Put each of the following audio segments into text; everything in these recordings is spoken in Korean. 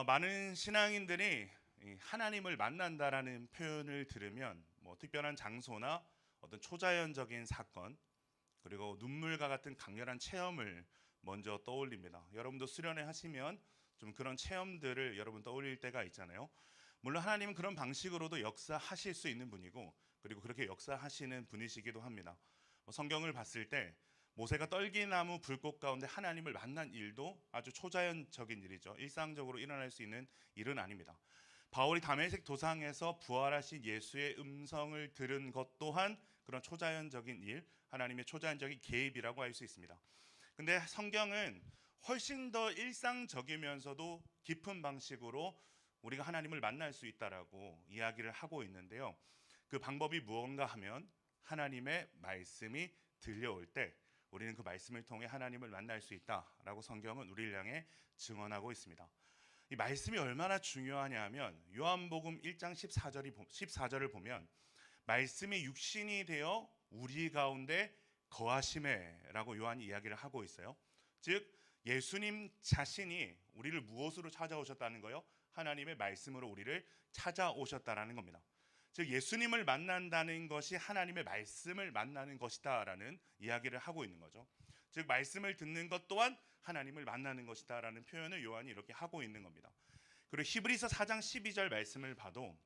많은 신앙인들이 이 하나님을 만난다라는 표현을 들으면 뭐 특별한 장소나 어떤 초자연적인 사건, 그리고 눈물과 같은 강렬한 체험을 먼저 떠올립니다. 여러분도 수련회 하시면 좀 그런 체험들을 여러분 떠올릴 때가 있잖아요. 물론 하나님은 그런 방식으로도 역사하실 수 있는 분이고, 그리고 그렇게 역사하시는 분이시기도 합니다. 성경을 봤을 때 모세가 떨기나무 불꽃 가운데 하나님을 만난 일도 아주 초자연적인 일이죠. 일상적으로 일어날 수 있는 일은 아닙니다. 바울이 다메섹 도상에서 부활하신 예수의 음성을 들은 것 또한 그런 초자연적인 일, 하나님의 초자연적인 개입이라고 할 수 있습니다. 근데 성경은 훨씬 더 일상적이면서도 깊은 방식으로 우리가 하나님을 만날 수 있다라고 이야기를 하고 있는데요. 그 방법이 무언가 하면 하나님의 말씀이 들려올 때 우리는 그 말씀을 통해 하나님을 만날 수 있다라고 성경은 우리를 향해 증언하고 있습니다. 이 말씀이 얼마나 중요하냐 하면 요한복음 1장 14절을 보면 말씀이 육신이 되어 우리 가운데 거하심에라고 요한이 이야기를 하고 있어요. 즉 예수님 자신이 우리를 무엇으로 찾아오셨다는 거요? 하나님의 말씀으로 우리를 찾아오셨다라는 겁니다. 즉 예수님을 만난다는 것이 하나님의 말씀을 만나는 것이다라는 이야기를 하고 있는 거죠. 즉 말씀을 듣는 것 또한 하나님을 만나는 것이다라는 표현을 요한이 이렇게 하고 있는 겁니다. 그리고 히브리서 4장 12절 말씀을 봐도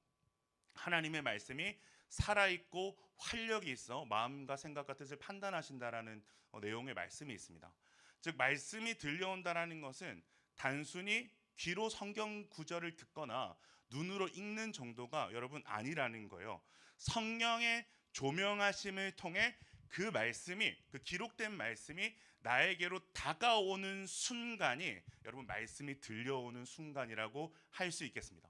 하나님의 말씀이 살아있고 활력이 있어 마음과 생각과 뜻을 판단하신다라는 내용의 말씀이 있습니다. 즉 말씀이 들려온다라는 것은 단순히 귀로 성경 구절을 듣거나 눈으로 읽는 정도가 여러분 아니라는 거예요. 성령의 조명하심을 통해 그 말씀이, 그 기록된 말씀이 나에게로 다가오는 순간이 여러분 말씀이 들려오는 순간이라고 할 수 있겠습니다.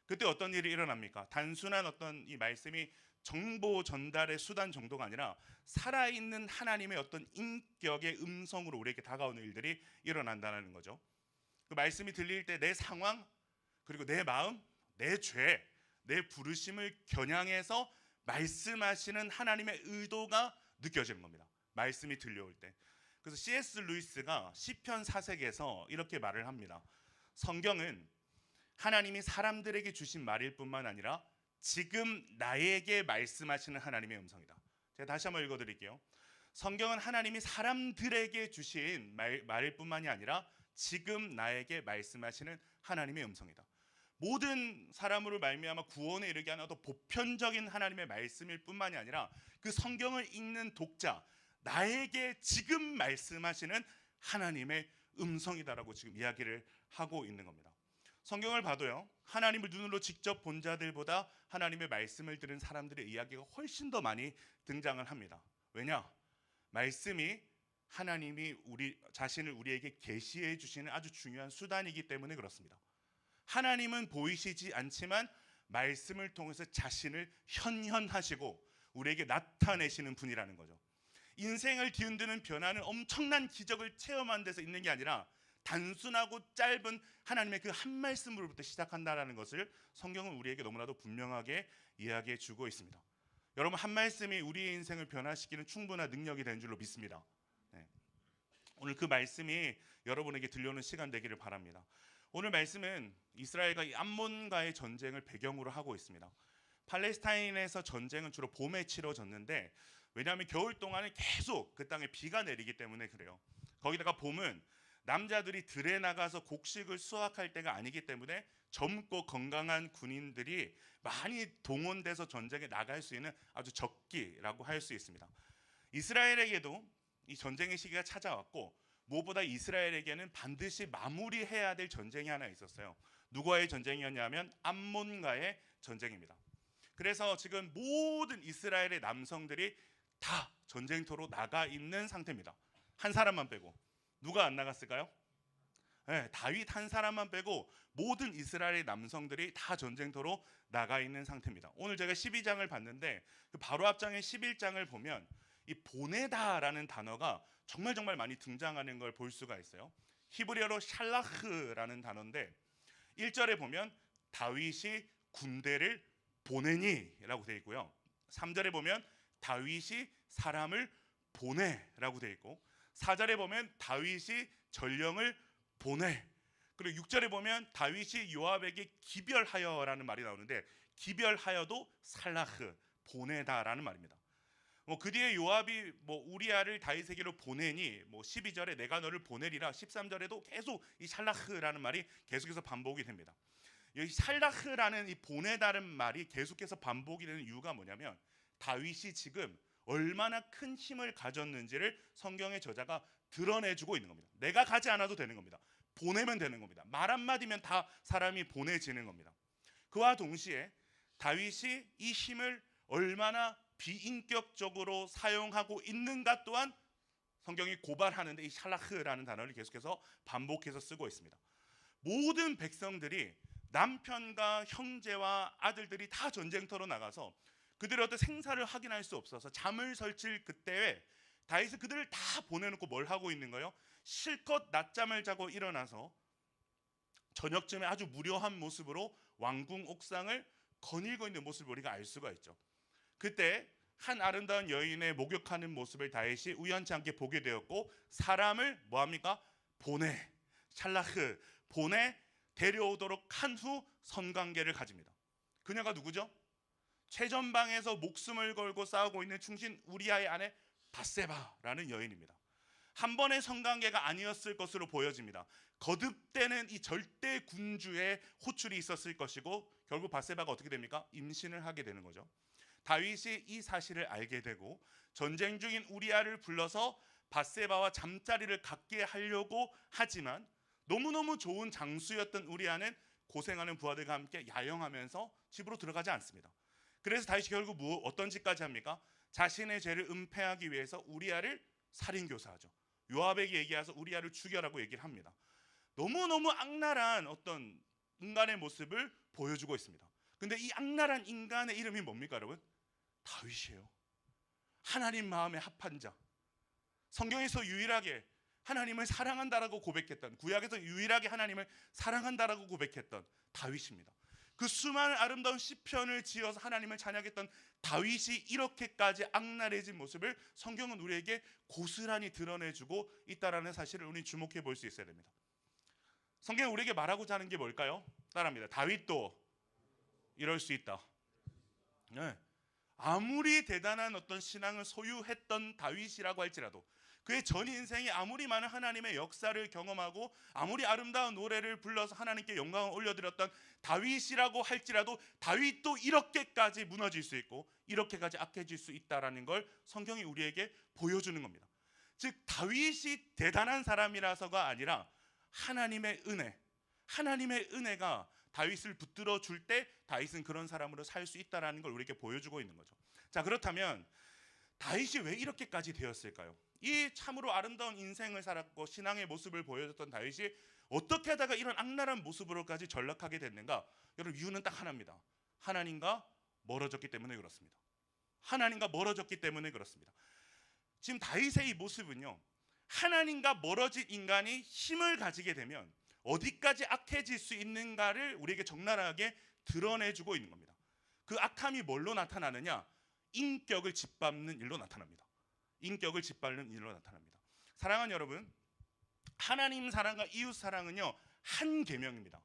그때 어떤 일이 일어납니까? 단순한 어떤 이 말씀이 정보 전달의 수단 정도가 아니라 살아있는 하나님의 어떤 인격의 음성으로 우리에게 다가오는 일들이 일어난다는 거죠. 그 말씀이 들릴 때 내 상황, 그리고 내 마음, 내 죄, 내 부르심을 겨냥해서 말씀하시는 하나님의 의도가 느껴지는 겁니다. 말씀이 들려올 때. 그래서 C.S. 루이스가 시편 4색에서 이렇게 말을 합니다. 성경은 하나님이 사람들에게 주신 말일 뿐만 아니라 지금 나에게 말씀하시는 하나님의 음성이다. 제가 다시 한번 읽어드릴게요. 성경은 하나님이 사람들에게 주신 말일 뿐만이 아니라 지금 나에게 말씀하시는 하나님의 음성이다. 모든 사람으로 말미암아 구원에 이르게 하는 어떤 보편적인 하나님의 말씀일 뿐만이 아니라 그 성경을 읽는 독자, 나에게 지금 말씀하시는 하나님의 음성이다라고 지금 이야기를 하고 있는 겁니다. 성경을 봐도요, 하나님을 눈으로 직접 본 자들보다 하나님의 말씀을 들은 사람들의 이야기가 훨씬 더 많이 등장을 합니다. 왜냐? 말씀이 하나님이 우리 자신을 우리에게 계시해 주시는 아주 중요한 수단이기 때문에 그렇습니다. 하나님은 보이시지 않지만 말씀을 통해서 자신을 현현하시고 우리에게 나타내시는 분이라는 거죠. 인생을 뒤흔드는 변화는 엄청난 기적을 체험한 데서 있는 게 아니라 단순하고 짧은 하나님의 그 한 말씀으로부터 시작한다는 것을 성경은 우리에게 너무나도 분명하게 이야기해 주고 있습니다. 여러분, 한 말씀이 우리의 인생을 변화시키는 충분한 능력이 되는 줄로 믿습니다. 네. 오늘 그 말씀이 여러분에게 들려오는 시간 되기를 바랍니다. 오늘 말씀은 이스라엘과 이 암몬과의 전쟁을 배경으로 하고 있습니다. 팔레스타인에서 전쟁은 주로 봄에 치러졌는데, 왜냐하면 겨울 동안은 계속 그 땅에 비가 내리기 때문에 그래요. 거기다가 봄은 남자들이 들에 나가서 곡식을 수확할 때가 아니기 때문에 젊고 건강한 군인들이 많이 동원돼서 전쟁에 나갈 수 있는 아주 적기라고 할 수 있습니다. 이스라엘에게도 이 전쟁의 시기가 찾아왔고, 무엇보다 이스라엘에게는 반드시 마무리해야 될 전쟁이 하나 있었어요. 누구와의 전쟁이었냐면 암몬과의 전쟁입니다. 그래서 지금 모든 이스라엘의 남성들이 다 전쟁터로 나가 있는 상태입니다. 한 사람만 빼고. 누가 안 나갔을까요? 네, 다윗 한 사람만 빼고 모든 이스라엘의 남성들이 다 전쟁터로 나가 있는 상태입니다. 오늘 제가 12장을 봤는데 그 바로 앞장의 11장을 보면 이 보내다라는 단어가 정말 많이 등장하는 걸 볼 수가 있어요. 히브리어로 샬라흐라는 단어인데 1절에 보면 다윗이 군대를 보내니라고 되어 있고요. 3절에 보면 다윗이 사람을 보내라고 되어 있고, 4절에 보면 다윗이 전령을 보내. 그리고 6절에 보면 다윗이 요압에게 기별하여라는 말이 나오는데, 기별하여도 살라흐, 보내다라는 말입니다. 그 뒤에 요압이 우리아를 다윗에게로 보내니 12절에 내가 너를 보내리라, 13절에도 계속 이 살라흐라는 말이 계속해서 반복이 됩니다. 여기 살라흐라는 이 보내다는 말이 계속해서 반복이 되는 이유가 뭐냐면, 다윗이 지금 얼마나 큰 힘을 가졌는지를 성경의 저자가 드러내주고 있는 겁니다. 내가 가지 않아도 되는 겁니다. 보내면 되는 겁니다. 말 한마디면 다 사람이 보내지는 겁니다. 그와 동시에 다윗이 이 힘을 얼마나 비인격적으로 사용하고 있는가 또한 성경이 고발하는데, 이 샬라흐라는 단어를 계속해서 반복해서 쓰고 있습니다. 모든 백성들이, 남편과 형제와 아들들이 다 전쟁터로 나가서 그들의 어떤 생사를 확인할 수 없어서 잠을 설칠 그때에 다윗은 그들을 다 보내놓고 뭘 하고 있는 거예요? 실컷 낮잠을 자고 일어나서 저녁쯤에 아주 무료한 모습으로 왕궁 옥상을 거닐고 있는 모습을 우리가 알 수가 있죠. 그때 한 아름다운 여인의 목욕하는 모습을 다윗이 우연치 않게 보게 되었고, 사람을 뭐합니까? 보내, 샬라흐, 보내 데려오도록 한 후 선관계를 가집니다. 그녀가 누구죠? 최전방에서 목숨을 걸고 싸우고 있는 충신 우리아의 아내 밧세바라는 여인입니다. 한 번의 성관계가 아니었을 것으로 보여집니다. 거듭되는 이 절대 군주의 호출이 있었을 것이고, 결국 밧세바가 어떻게 됩니까? 임신을 하게 되는 거죠. 다윗이 이 사실을 알게 되고 전쟁 중인 우리아를 불러서 밧세바와 잠자리를 갖게 하려고 하지만, 너무너무 좋은 장수였던 우리아는 고생하는 부하들과 함께 야영하면서 집으로 들어가지 않습니다. 그래서 다윗이 결국 어떤 짓까지 합니까? 자신의 죄를 은폐하기 위해서 우리아를 살인교사하죠. 요압에게 얘기해서 우리아를 죽여라고 얘기를 합니다. 너무너무 악랄한 어떤 인간의 모습을 보여주고 있습니다. 근데 이 악랄한 인간의 이름이 뭡니까 여러분? 다윗이에요. 하나님 마음에 합한 자, 성경에서 유일하게 하나님을 사랑한다라고 고백했던, 구약에서 유일하게 하나님을 사랑한다라고 고백했던 다윗입니다. 그 수많은 아름다운 시편을 지어서 하나님을 찬양했던 다윗이 이렇게까지 악랄해진 모습을 성경은 우리에게 고스란히 드러내주고 있다라는 사실을 우리 주목해 볼 수 있어야 됩니다. 성경이 우리에게 말하고자 하는 게 뭘까요? 따라합니다. 다윗도 이럴 수 있다. 네. 아무리 대단한 어떤 신앙을 소유했던 다윗이라고 할지라도, 그의 전 인생이 아무리 많은 하나님의 역사를 경험하고 아무리 아름다운 노래를 불러서 하나님께 영광을 올려드렸던 다윗이라고 할지라도, 다윗도 이렇게까지 무너질 수 있고 이렇게까지 악해질 수 있다라는 걸 성경이 우리에게 보여주는 겁니다. 즉 다윗이 대단한 사람이라서가 아니라 하나님의 은혜가 다윗을 붙들어 줄 때 다윗은 그런 사람으로 살 수 있다라는 걸 우리에게 보여주고 있는 거죠. 자, 그렇다면 다윗이 왜 이렇게까지 되었을까요? 이 참으로 아름다운 인생을 살았고 신앙의 모습을 보여줬던 다윗이 어떻게 하다가 이런 악랄한 모습으로까지 전락하게 됐는가? 여러분, 이유는 딱 하나입니다. 하나님과 멀어졌기 때문에 그렇습니다. 하나님과 멀어졌기 때문에 그렇습니다. 지금 다윗의 이 모습은요, 하나님과 멀어진 인간이 힘을 가지게 되면 어디까지 악해질 수 있는가를 우리에게 적나라하게 드러내주고 있는 겁니다. 그 악함이 뭘로 나타나느냐? 인격을 짓밟는 일로 나타납니다. 인격을 짓밟는 일로 나타납니다. 사랑하는 여러분, 하나님 사랑과 이웃 사랑은요 한 계명입니다.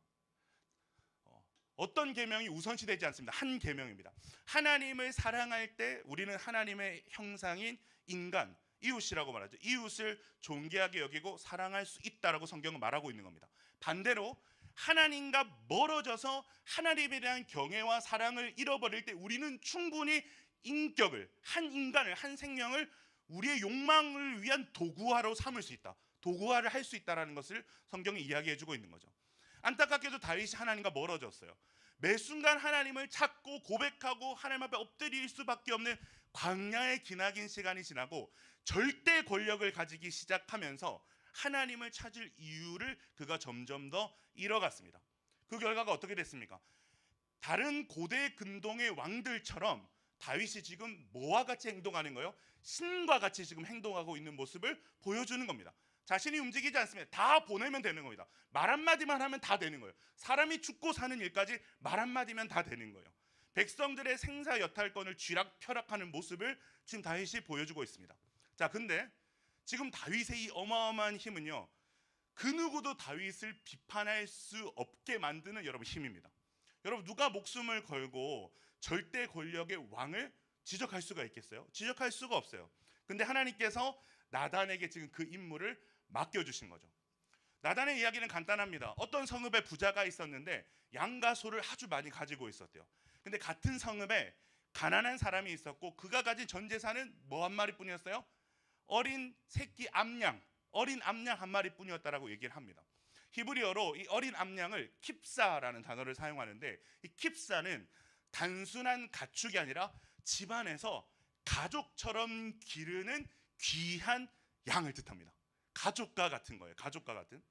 어떤 계명이 우선시되지 않습니다. 한 계명입니다. 하나님을 사랑할 때 우리는 하나님의 형상인 인간, 이웃이라고 말하죠. 이웃을 존귀하게 여기고 사랑할 수 있다라고 성경은 말하고 있는 겁니다. 반대로 하나님과 멀어져서 하나님에 대한 경외와 사랑을 잃어버릴 때 우리는 충분히 인격을, 한 인간을, 한 생명을 우리의 욕망을 위한 도구화로 삼을 수 있다, 도구화를 할 수 있다라는 것을 성경이 이야기해주고 있는 거죠. 안타깝게도 다윗이 하나님과 멀어졌어요. 매 순간 하나님을 찾고 고백하고 하나님 앞에 엎드릴 수밖에 없는 광야의 기나긴 시간이 지나고 절대 권력을 가지기 시작하면서 하나님을 찾을 이유를 그가 점점 더 잃어갔습니다. 그 결과가 어떻게 됐습니까? 다른 고대 근동의 왕들처럼 다윗이 지금 뭐와 같이 행동하는 거예요? 신과 같이 지금 행동하고 있는 모습을 보여주는 겁니다. 자신이 움직이지 않습니다. 다 보내면 되는 겁니다. 말 한마디만 하면 다 되는 거예요. 사람이 죽고 사는 일까지 말 한마디면 다 되는 거예요. 백성들의 생사 여탈권을 쥐락펴락하는 모습을 지금 다윗이 보여주고 있습니다. 자, 근데 지금 다윗의 이 어마어마한 힘은요, 그 누구도 다윗을 비판할 수 없게 만드는 여러분 힘입니다. 여러분 누가 목숨을 걸고 절대 권력의 왕을 지적할 수가 있겠어요? 지적할 수가 없어요. 근데 하나님께서 나단에게 지금 그 임무를 맡겨주신 거죠. 나단의 이야기는 간단합니다. 어떤 성읍에 부자가 있었는데 양과 소를 아주 많이 가지고 있었대요. 근데 같은 성읍에 가난한 사람이 있었고 그가 가진 전 재산은 뭐 한 마리뿐이었어요? 어린 새끼 암양, 어린 암양 한 마리뿐이었다라고 얘기를 합니다. 히브리어로 이 어린 암양을 킵사라는 단어를 사용하는데 이 킵사는 단순한 가축이 아니라 집안에서 가족처럼 기르는 귀한 양을 뜻합니다. 가족과 같은 거예요. 가족과 같은.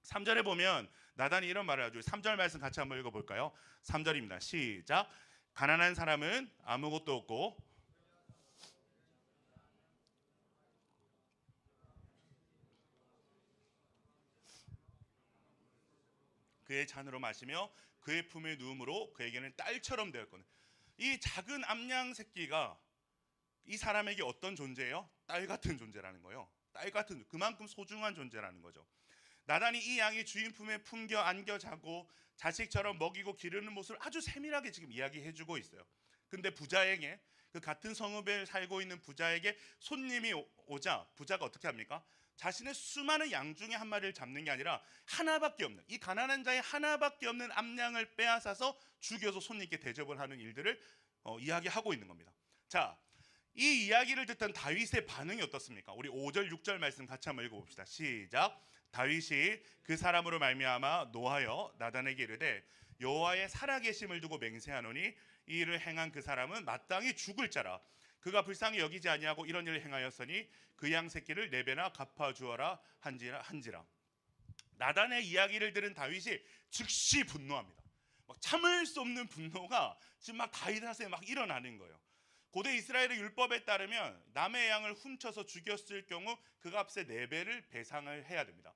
3절에 보면 나단이 이런 말을 하죠. 3절 말씀 같이 한번 읽어볼까요? 3절입니다. 시작. 가난한 사람은 아무것도 없고 그의 잔으로 마시며 그의 품에 누움으로 그에게는 딸처럼 되었거든. 이 작은 암양 새끼가 이 사람에게 어떤 존재예요? 딸 같은 존재라는 거예요. 딸 같은, 그만큼 소중한 존재라는 거죠. 나단이 이 양이 주인 품에 품겨 안겨 자고 자식처럼 먹이고 기르는 모습을 아주 세밀하게 지금 이야기해주고 있어요. 근데 부자에게, 그 같은 성읍에 살고 있는 부자에게 손님이 오자 부자가 어떻게 합니까? 자신의 수많은 양 중에 한 마리를 잡는 게 아니라 하나밖에 없는, 이 가난한 자의 하나밖에 없는 암양을 빼앗아서 죽여서 손님께 대접을 하는 일들을 이야기하고 있는 겁니다. 자, 이 이야기를 듣던 다윗의 반응이 어떻습니까? 우리 5절 6절 말씀 같이 한번 읽어봅시다. 시작. 다윗이 그 사람으로 말미암아 노하여 나단에게 이르되 여호와의 살아계심을 두고 맹세하노니 이 일을 행한 그 사람은 마땅히 죽을 자라. 그가 불쌍히 여기지 아니하고 이런 일을 행하였으니 그 양 새끼를 네 배나 갚아주어라 한지라. 나단의 이야기를 들은 다윗이 즉시 분노합니다. 막 참을 수 없는 분노가 지금 막 다윗한테 막 일어나는 거예요. 고대 이스라엘의 율법에 따르면 남의 양을 훔쳐서 죽였을 경우 그 값의 4배를 배상을 해야 됩니다.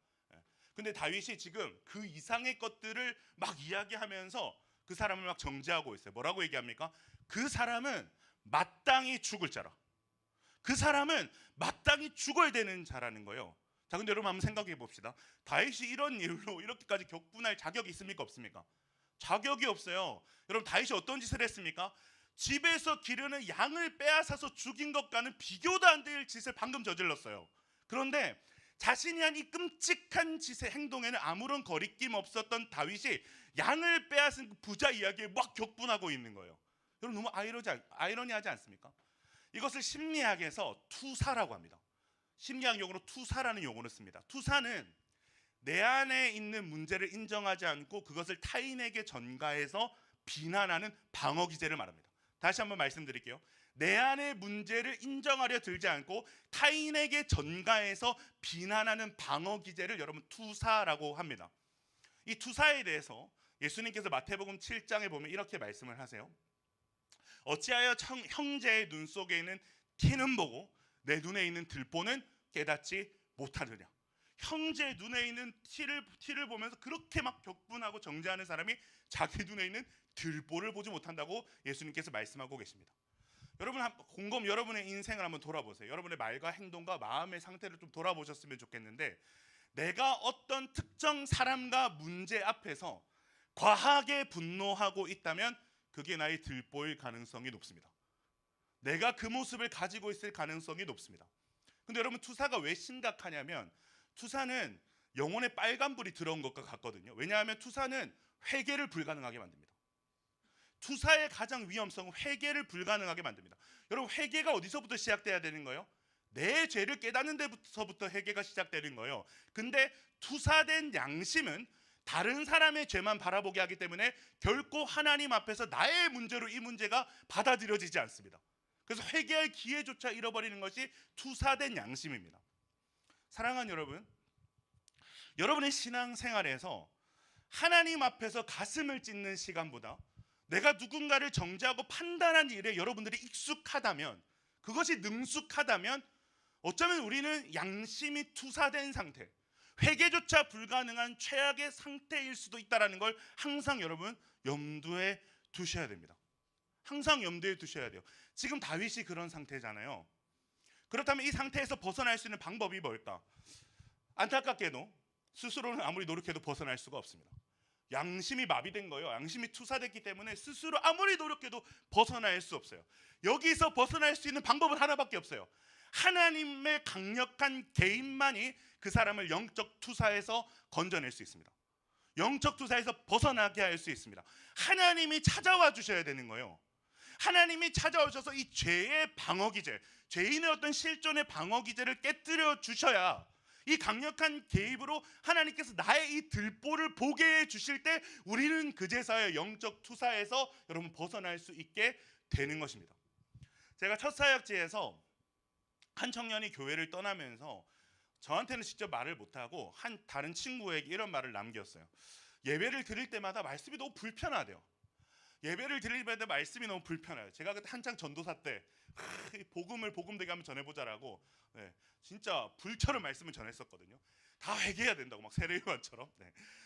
근데 다윗이 지금 그 이상의 것들을 막 이야기하면서 그 사람을 막 정죄하고 있어요. 뭐라고 얘기합니까? 그 사람은 마땅히 죽을 자라. 그 사람은 마땅히 죽어야 되는 자라는 거예요. 자, 근데 여러분 한번 생각해 봅시다. 다윗이 이런 일로 이렇게까지 격분할 자격이 있습니까? 없습니까? 자격이 없어요. 여러분 다윗이 어떤 짓을 했습니까? 집에서 기르는 양을 빼앗아서 죽인 것과는 비교도 안 될 짓을 방금 저질렀어요. 그런데 자신이 한 이 끔찍한 짓의 행동에는 아무런 거리낌 없었던 다윗이 양을 빼앗은 그 부자 이야기에 막 격분하고 있는 거예요. 여러분 너무 아이러니하지 않습니까? 이것을 심리학에서 투사라고 합니다. 심리학 용어로 투사라는 용어를 씁니다. 투사는 내 안에 있는 문제를 인정하지 않고 그것을 타인에게 전가해서 비난하는 방어 기제를 말합니다. 다시 한번 말씀드릴게요. 내 안의 문제를 인정하려 들지 않고 타인에게 전가해서 비난하는 방어 기제를 여러분 투사라고 합니다. 이 투사에 대해서 예수님께서 마태복음 7장에 보면 이렇게 말씀을 하세요. 어찌하여 형제의 눈 속에 있는 티는 보고 내 눈에 있는 들보는 깨닫지 못하느냐. 형제 눈에 있는 티를 보면서 그렇게 막 격분하고 정죄하는 사람이 자기 눈에 있는 들보를 보지 못한다고 예수님께서 말씀하고 계십니다. 여러분 곰곰 여러분의 인생을 한번 돌아보세요. 여러분의 말과 행동과 마음의 상태를 좀 돌아보셨으면 좋겠는데, 내가 어떤 특정 사람과 문제 앞에서 과하게 분노하고 있다면 그게 나의 들보일 가능성이 높습니다. 내가 그 모습을 가지고 있을 가능성이 높습니다. 근데 여러분 투사가 왜 심각하냐면, 투사는 영혼에 빨간불이 들어온 것과 같거든요. 왜냐하면 투사는 회개를 불가능하게 만듭니다. 투사의 가장 위험성은 회개를 불가능하게 만듭니다. 여러분 회개가 어디서부터 시작돼야 되는 거예요? 내 죄를 깨닫는 데서부터 회개가 시작되는 거예요. 근데 투사된 양심은 다른 사람의 죄만 바라보게 하기 때문에 결코 하나님 앞에서 나의 문제로 이 문제가 받아들여지지 않습니다. 그래서 회개할 기회조차 잃어버리는 것이 투사된 양심입니다. 사랑하는 여러분, 여러분의 신앙생활에서 하나님 앞에서 가슴을 찢는 시간보다 내가 누군가를 정죄하고 판단하는 일에 여러분들이 익숙하다면, 그것이 능숙하다면 어쩌면 우리는 양심이 투사된 상태, 회개조차 불가능한 최악의 상태일 수도 있다는 걸 항상 여러분 염두에 두셔야 됩니다. 항상 염두에 두셔야 돼요. 지금 다윗이 그런 상태잖아요. 그렇다면 이 상태에서 벗어날 수 있는 방법이 뭘까? 안타깝게도 스스로는 아무리 노력해도 벗어날 수가 없습니다. 양심이 마비된 거예요. 양심이 투사됐기 때문에 스스로 아무리 노력해도 벗어날 수 없어요. 여기서 벗어날 수 있는 방법은 하나밖에 없어요. 하나님의 강력한 개인만이 그 사람을 영적 투사에서 건져낼 수 있습니다. 영적 투사에서 벗어나게 할 수 있습니다. 하나님이 찾아와 주셔야 되는 거예요. 하나님이 찾아오셔서 이 죄의 방어기제, 죄인의 어떤 실존의 방어기제를 깨뜨려 주셔야 이 강력한 개입으로 하나님께서 나의 이 들보를 보게 해 주실 때 우리는 그제서야 영적 투사에서 여러분 벗어날 수 있게 되는 것입니다. 제가 첫 사역지에서 한 청년이 교회를 떠나면서 저한테는 직접 말을 못하고 한 다른 친구에게 이런 말을 남겼어요. 예배를 드릴 때마다 말씀이 너무 불편하대요. 예배를 드릴 때마다 말씀이 너무 불편해요. 제가 그때 한창 전도사 때 복음을 복음되게 한번 전해보자라고 진짜 불처럼 말씀을 전했었거든요. 다 회개해야 된다고 막 세례요한처럼.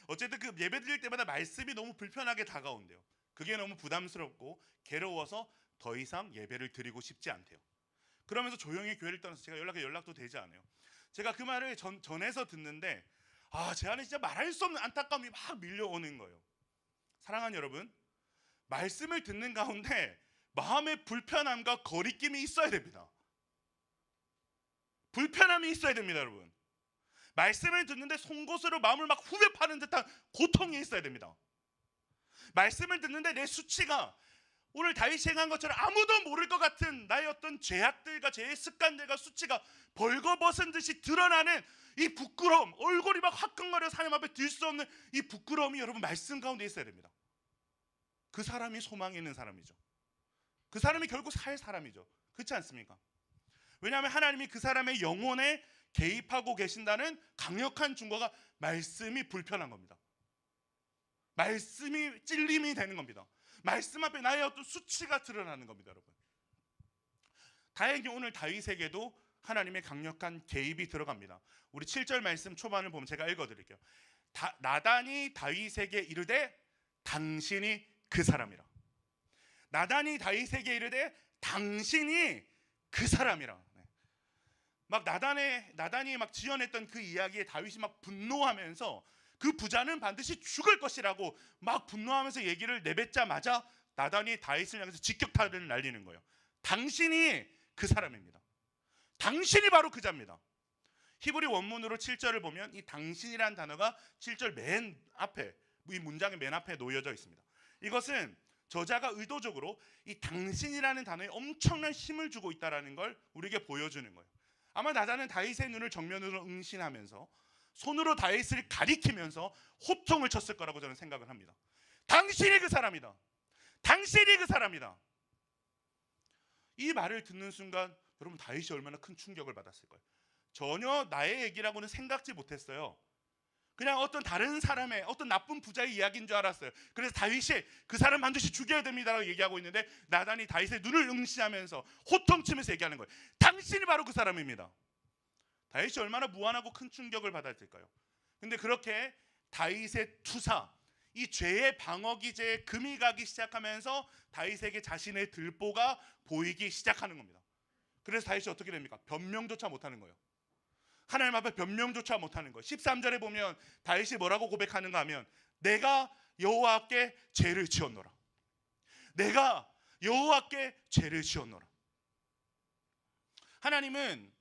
어쨌든 그 예배 드릴 때마다 말씀이 너무 불편하게 다가온대요. 그게 너무 부담스럽고 괴로워서 더 이상 예배를 드리고 싶지 않대요. 그러면서 조용히 교회를 떠나서 제가 연락도 되지 않아요. 제가 그 말을 전해서 듣는데 제 안에 진짜 말할 수 없는 안타까움이 막 밀려오는 거예요. 사랑하는 여러분, 말씀을 듣는 가운데 마음의 불편함과 거리낌이 있어야 됩니다. 불편함이 있어야 됩니다, 여러분. 말씀을 듣는데 송곳으로 마음을 막 후벼 파는 듯한 고통이 있어야 됩니다. 말씀을 듣는데 내 수치가 오늘 다윗이 행한 것처럼 아무도 모를 것 같은 나의 어떤 죄악들과 죄의 습관들과 수치가 벌거벗은 듯이 드러나는 이 부끄러움, 얼굴이 막 화끈거려서 하나님 앞에 들 수 없는 이 부끄러움이 여러분 말씀 가운데 있어야 됩니다. 그 사람이 소망이 있는 사람이죠. 그 사람이 결국 살 사람이죠. 그렇지 않습니까? 왜냐하면 하나님이 그 사람의 영혼에 개입하고 계신다는 강력한 증거가 말씀이 불편한 겁니다. 말씀이 찔림이 되는 겁니다. 말씀 앞에 나의 어떤 수치가 드러나는 겁니다, 여러분. 다행히 오늘 다윗에게도 하나님의 강력한 개입이 들어갑니다. 우리 7절 말씀 초반을 보면 제가 읽어드릴게요. 나단이 다윗에게 이르되 당신이 그 사람이라. 나단이 다윗에게 이르되 당신이 그 사람이라. 막 나단이 막 지어냈던 그 이야기에 다윗이 막 분노하면서 그 부자는 반드시 죽을 것이라고 막 분노하면서 얘기를 내뱉자마자 나단이 다윗을 향해서 직격탄을 날리는 거예요. 당신이 그 사람입니다. 당신이 바로 그자입니다. 히브리 원문으로 7절을 보면 이 당신이라는 단어가 7절 맨 앞에, 이 문장의 맨 앞에 놓여져 있습니다. 이것은 저자가 의도적으로 이 당신이라는 단어에 엄청난 힘을 주고 있다는 걸 우리에게 보여주는 거예요. 아마 나단은 다윗의 눈을 정면으로 응신하면서 손으로 다윗을 가리키면서 호통을 쳤을 거라고 저는 생각을 합니다. 당신이 그 사람이다. 당신이 그 사람이다. 이 말을 듣는 순간 여러분 다윗이 얼마나 큰 충격을 받았을 거예요. 전혀 나의 얘기라고는 생각지 못했어요. 그냥 어떤 다른 사람의 어떤 나쁜 부자의 이야기인 줄 알았어요. 그래서 다윗이 그 사람 반드시 죽여야 됩니다라고 얘기하고 있는데 나단이 다윗의 눈을 응시하면서 호통치면서 얘기하는 거예요. 당신이 바로 그 사람입니다. 다윗이 얼마나 무한하고 큰 충격을 받았을까요? 근데 그렇게 다윗의 투사, 이 죄의 방어기제에 금이 가기 시작하면서 다윗에게 자신의 들보가 보이기 시작하는 겁니다. 그래서 다윗이 어떻게 됩니까? 변명조차 못하는 거예요. 하나님 앞에 변명조차 못하는 거예요. 13절에 보면 다윗이 뭐라고 고백하는가 하면 내가 여호와께 죄를 지었노라. 내가 여호와께 죄를 지었노라. 하나님은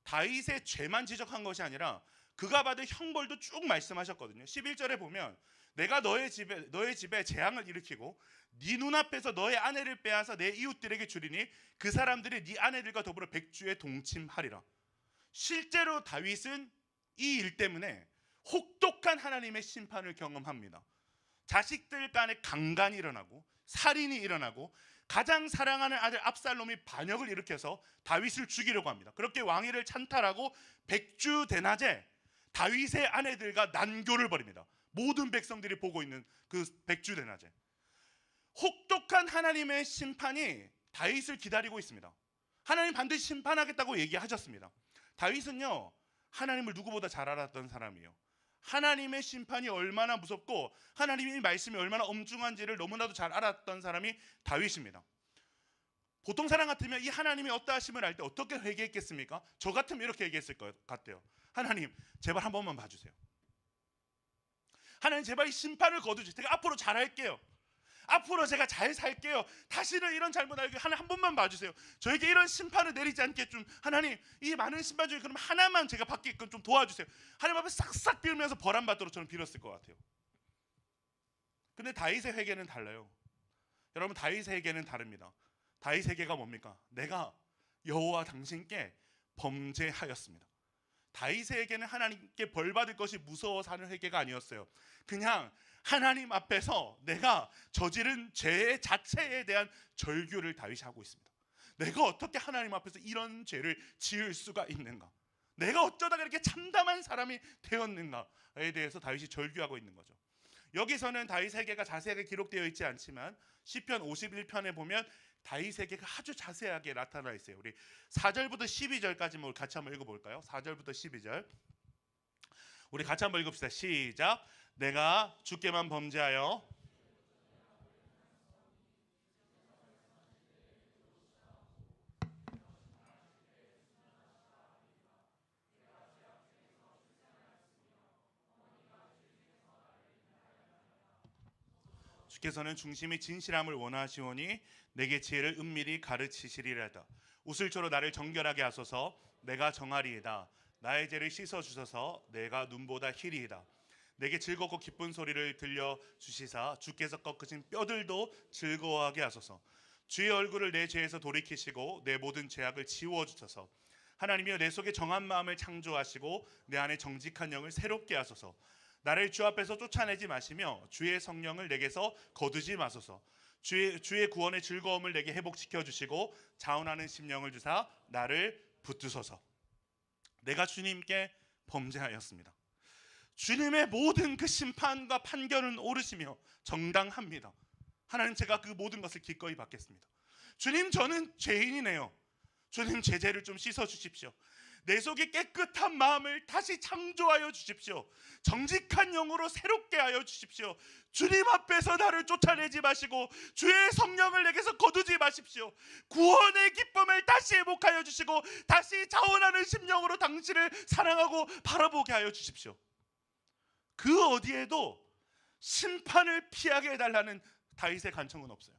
다윗의 죄만 지적한 것이 아니라 그가 받을 형벌도 쭉 말씀하셨거든요. 11절에 보면 내가 너의 집에 재앙을 일으키고 네 눈앞에서 너의 아내를 빼앗아 내 이웃들에게 주리니 그 사람들이 네 아내들과 더불어 백주에 동침하리라. 실제로 다윗은 이 일 때문에 혹독한 하나님의 심판을 경험합니다. 자식들 간에 강간이 일어나고 살인이 일어나고 가장 사랑하는 아들 압살롬이 반역을 일으켜서 다윗을 죽이려고 합니다. 그렇게 왕위를 찬탈하고 백주대낮에 다윗의 아내들과 난교를 벌입니다. 모든 백성들이 보고 있는 그 백주대낮에 혹독한 하나님의 심판이 다윗을 기다리고 있습니다. 하나님 반드시 심판하겠다고 얘기하셨습니다. 다윗은요 하나님을 누구보다 잘 알았던 사람이에요. 하나님의 심판이 얼마나 무섭고 하나님의 말씀이 얼마나 엄중한지를 너무나도 잘 알았던 사람이 다윗입니다. 보통 사람 같으면 이 하나님이 어떠하심을 알 때 어떻게 회개했겠습니까? 저 같으면 이렇게 얘기했을 것 같아요. 하나님 제발 한 번만 봐주세요. 하나님 제발 이 심판을 거두지. 제가 앞으로 잘할게요. 앞으로 제가 잘 살게요. 다시는 이런 잘못 알게 하나님 한 번만 봐주세요. 저에게 이런 심판을 내리지 않게 좀 하나님 이 많은 심판 중에 그럼 하나만 제가 받게끔 좀 도와주세요. 하나님 앞에 싹싹 빌면서 벌 안 받도록 저는 빌었을 것 같아요. 근데 다윗의 회개는 달라요. 여러분 다윗의 회개는 다릅니다. 다윗의 회개가 뭡니까? 내가 여호와 당신께 범죄하였습니다. 다윗의 회개는 하나님께 벌 받을 것이 무서워서 하는 회개가 아니었어요. 그냥 하나님 앞에서 내가 저지른 죄 자체에 대한 절규를 다윗이 하고 있습니다. 내가 어떻게 하나님 앞에서 이런 죄를 지을 수가 있는가? 내가 어쩌다가 이렇게 참담한 사람이 되었는가에 대해서 다윗이 절규하고 있는 거죠. 여기서는 다윗의 회개가 자세하게 기록되어 있지 않지만 시편 51편에 보면 다윗의 회개가 아주 자세하게 나타나 있어요. 우리 4절부터 12절까지 같이 한번 읽어볼까요? 4절부터 12절 우리 같이 한번 읽읍시다. 시작. 내가 주께만 범죄하여 주께서는 중심이 진실함을 원하시오니 내게 지혜를 은밀히 가르치시리라다. 우슬초로 나를 정결하게 하소서. 내가 정하리이다. 나의 죄를 씻어주소서. 내가 눈보다 희리이다. 내게 즐겁고 기쁜 소리를 들려주시사 주께서 꺾으신 뼈들도 즐거워하게 하소서. 주의 얼굴을 내 죄에서 돌이키시고 내 모든 죄악을 지워주소서. 하나님이여 내 속에 정한 마음을 창조하시고 내 안에 정직한 영을 새롭게 하소서. 나를 주 앞에서 쫓아내지 마시며 주의 성령을 내게서 거두지 마소서. 주의 구원의 즐거움을 내게 회복시켜 주시고 자원하는 심령을 주사 나를 붙드소서. 내가 주님께 범죄하였습니다. 주님의 모든 그 심판과 판결은 옳으시며 정당합니다. 하나님 제가 그 모든 것을 기꺼이 받겠습니다. 주님 저는 죄인이네요. 주님 제 죄를 좀 씻어 주십시오. 내 속에 깨끗한 마음을 다시 창조하여 주십시오. 정직한 영으로 새롭게 하여 주십시오. 주님 앞에서 나를 쫓아내지 마시고 주의 성령을 내게서 거두지 마십시오. 구원의 기쁨을 다시 회복하여 주시고 다시 자원하는 심령으로 당신을 사랑하고 바라보게 하여 주십시오. 그 어디에도 심판을 피하게 해달라는 다윗의 간청은 없어요.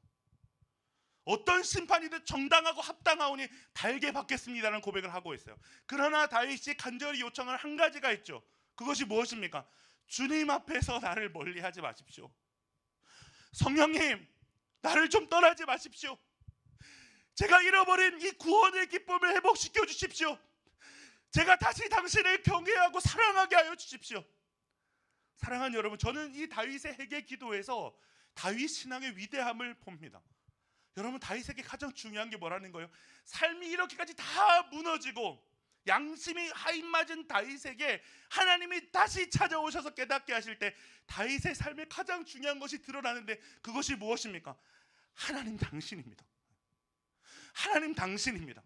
어떤 심판이든 정당하고 합당하오니 달게 받겠습니다라는 고백을 하고 있어요. 그러나 다윗이 간절히 요청하는 한 가지가 있죠. 그것이 무엇입니까? 주님 앞에서 나를 멀리하지 마십시오. 성령님 나를 좀 떠나지 마십시오. 제가 잃어버린 이 구원의 기쁨을 회복시켜 주십시오. 제가 다시 당신을 경외하고 사랑하게 하여 주십시오. 사랑하는 여러분, 저는 이 다윗의 회개 기도에서 다윗 신앙의 위대함을 봅니다. 여러분 다윗에게 가장 중요한 게 뭐라는 거예요? 삶이 이렇게까지 다 무너지고 양심이 하인맞은 다윗에게 하나님이 다시 찾아오셔서 깨닫게 하실 때 다윗의 삶에 가장 중요한 것이 드러나는데 그것이 무엇입니까? 하나님 당신입니다. 하나님 당신입니다.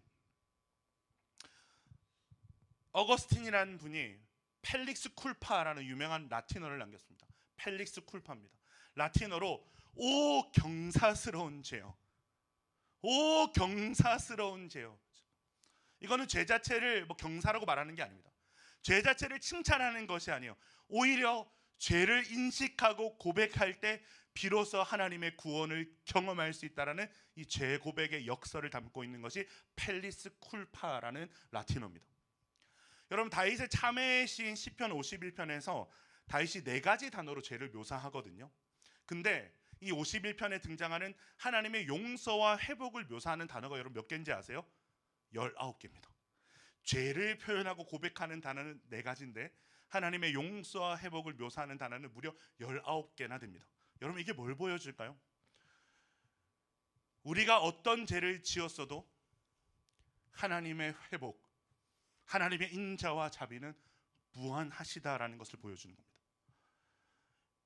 어거스틴이라는 분이 펠릭스 쿨파라는 유명한 라틴어를 남겼습니다. 펠릭스 쿨파입니다. 라틴어로 오 경사스러운 죄요. 오 경사스러운 죄요. 이거는 죄 자체를 경사라고 말하는 게 아닙니다. 죄 자체를 칭찬하는 것이 아니에요. 오히려 죄를 인식하고 고백할 때 비로소 하나님의 구원을 경험할 수 있다라는 이 죄 고백의 역설을 담고 있는 것이 펠리스 쿨파라는 라틴어입니다. 여러분 다윗의 참회의 시인 시편 51편에서 다윗이 4가지 단어로 죄를 묘사하거든요. 근데 이 51편에 등장하는 하나님의 용서와 회복을 묘사하는 단어가 여러분 몇 개인지 아세요? 19개입니다. 죄를 표현하고 고백하는 단어는 4가지인데 하나님의 용서와 회복을 묘사하는 단어는 무려 19개나 됩니다. 여러분 이게 뭘 보여줄까요? 우리가 어떤 죄를 지었어도 하나님의 회복, 하나님의 인자와 자비는 무한하시다라는 것을 보여주는 겁니다.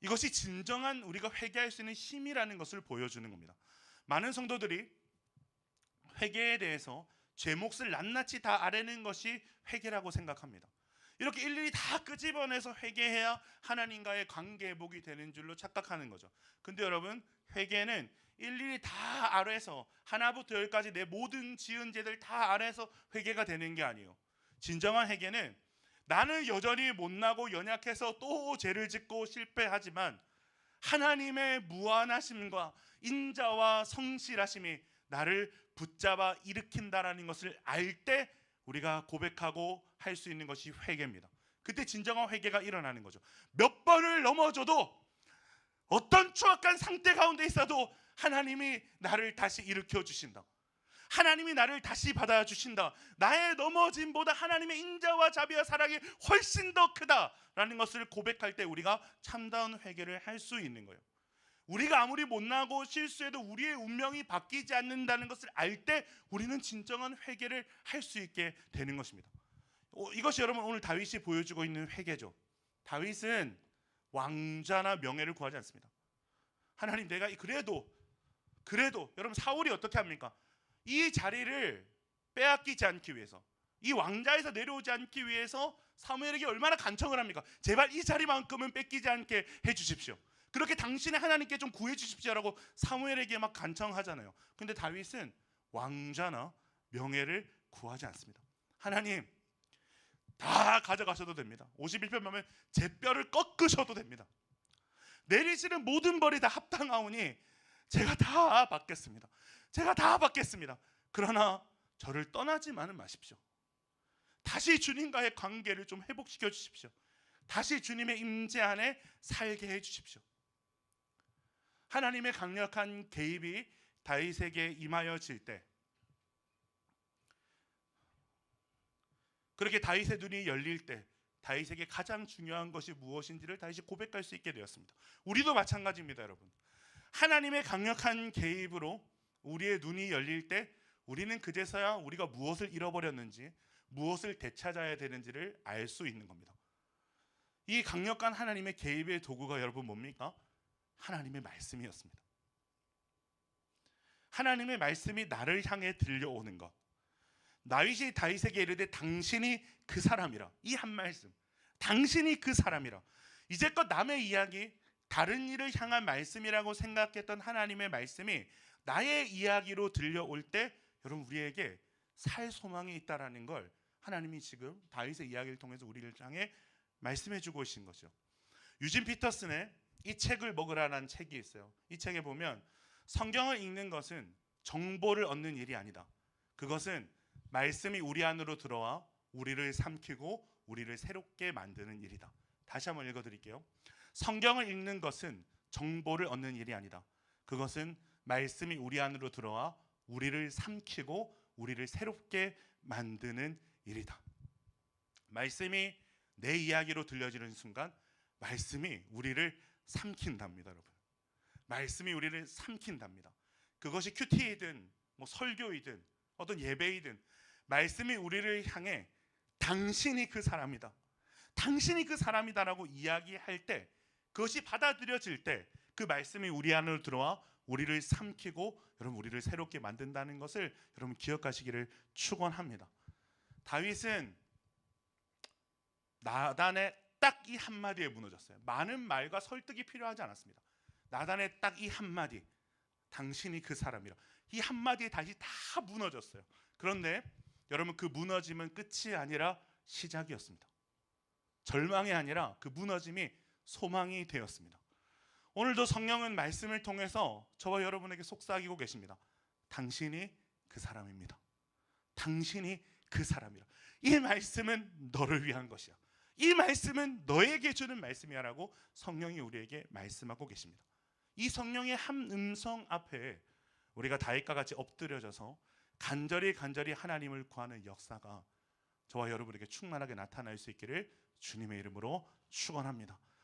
이것이 진정한 우리가 회개할 수 있는 힘이라는 것을 보여주는 겁니다. 많은 성도들이 회개에 대해서 제 몫을 낱낱이 다 아뢰는 것이 회개라고 생각합니다. 이렇게 일일이 다 끄집어내서 회개해야 하나님과의 관계 회복이 되는 줄로 착각하는 거죠. 근데 여러분 회개는 일일이 다 아뢰서 하나부터 열까지 내 모든 지은 죄들 다 아뢰서 회개가 되는 게 아니에요. 진정한 회개는 나는 여전히 못나고 연약해서 또 죄를 짓고 실패하지만 하나님의 무한하심과 인자와 성실하심이 나를 붙잡아 일으킨다라는 것을 알 때 우리가 고백하고 할 수 있는 것이 회개입니다. 그때 진정한 회개가 일어나는 거죠. 몇 번을 넘어져도, 어떤 추악한 상태 가운데 있어도 하나님이 나를 다시 일으켜 주신다. 하나님이 나를 다시 받아주신다. 나의 넘어짐보다 하나님의 인자와 자비와 사랑이 훨씬 더 크다라는 것을 고백할 때 우리가 참다운 회개를 할 수 있는 거예요. 우리가 아무리 못나고 실수해도 우리의 운명이 바뀌지 않는다는 것을 알 때 우리는 진정한 회개를 할 수 있게 되는 것입니다. 이것이 여러분 오늘 다윗이 보여주고 있는 회개죠. 다윗은 왕좌나 명예를 구하지 않습니다. 하나님, 내가 그래도 여러분 사울이 어떻게 합니까? 이 자리를 빼앗기지 않기 위해서, 이 왕좌에서 내려오지 않기 위해서 사무엘에게 얼마나 간청을 합니까? 제발 이 자리만큼은 뺏기지 않게 해주십시오. 그렇게 당신의 하나님께 좀 구해주십시오라고 사무엘에게 막 간청하잖아요. 근데 다윗은 왕좌나 명예를 구하지 않습니다. 하나님, 다 가져가셔도 됩니다. 51편 보면 제 뼈를 꺾으셔도 됩니다. 내리시는 모든 벌이 다 합당하오니 제가 다 받겠습니다. 제가 다 받겠습니다. 그러나 저를 떠나지만은 마십시오. 다시 주님과의 관계를 좀 회복시켜 주십시오. 다시 주님의 임재 안에 살게 해 주십시오. 하나님의 강력한 개입이 다윗에게 임하여질 때, 그렇게 다윗의 눈이 열릴 때 다윗에게 가장 중요한 것이 무엇인지를 다윗이 고백할 수 있게 되었습니다. 우리도 마찬가지입니다, 여러분. 하나님의 강력한 개입으로 우리의 눈이 열릴 때 우리는 그제서야 우리가 무엇을 잃어버렸는지, 무엇을 되찾아야 되는지를 알 수 있는 겁니다. 이 강력한 하나님의 개입의 도구가 여러분 뭡니까? 하나님의 말씀이었습니다. 하나님의 말씀이 나를 향해 들려오는 것. 다윗이 다윗에게 이르되 당신이 그 사람이라. 이 한 말씀, 당신이 그 사람이라. 이제껏 남의 이야기, 다른 일을 향한 말씀이라고 생각했던 하나님의 말씀이 나의 이야기로 들려올 때 여러분 우리에게 살 소망이 있다라는 걸 하나님이 지금 다윗의 이야기를 통해서 우리를 향해 말씀해 주고 계신 거죠. 유진 피터슨의 이 책을 먹으라는 책이 있어요. 이 책에 보면 성경을 읽는 것은 정보를 얻는 일이 아니다. 그것은 말씀이 우리 안으로 들어와 우리를 삼키고 우리를 새롭게 만드는 일이다. 다시 한번 읽어드릴게요. 성경을 읽는 것은 정보를 얻는 일이 아니다. 그것은 말씀이 우리 안으로 들어와 우리를 삼키고 우리를 새롭게 만드는 일이다. 말씀이 내 이야기로 들려지는 순간 말씀이 우리를 삼킨답니다, 여러분. 말씀이 우리를 삼킨답니다. 그것이 큐티이든 설교이든 어떤 예배이든 말씀이 우리를 향해 당신이 그 사람이다, 당신이 그 사람이다라고 이야기할 때, 그것이 받아들여질 때 그 말씀이 우리 안으로 들어와 우리를 삼키고 여러분 우리를 새롭게 만든다는 것을 여러분 기억하시기를 축원합니다. 다윗은 나단의 딱 이 한마디에 무너졌어요. 많은 말과 설득이 필요하지 않았습니다. 나단의 딱 이 한마디, 당신이 그 사람이라, 이 한마디에 다시 다 무너졌어요. 그런데 여러분 그 무너짐은 끝이 아니라 시작이었습니다. 절망이 아니라 그 무너짐이 소망이 되었습니다. 오늘도 성령은 말씀을 통해서 저와 여러분에게 속삭이고 계십니다. 당신이 그 사람입니다. 당신이 그 사람이라. 이 말씀은 너를 위한 것이야. 이 말씀은 너에게 주는 말씀이야 라고 성령이 우리에게 말씀하고 계십니다. 이 성령의 한 음성 앞에 우리가 다윗과 같이 엎드려져서 간절히 하나님을 구하는 역사가 저와 여러분에게 충만하게 나타날 수 있기를 주님의 이름으로 축원합니다.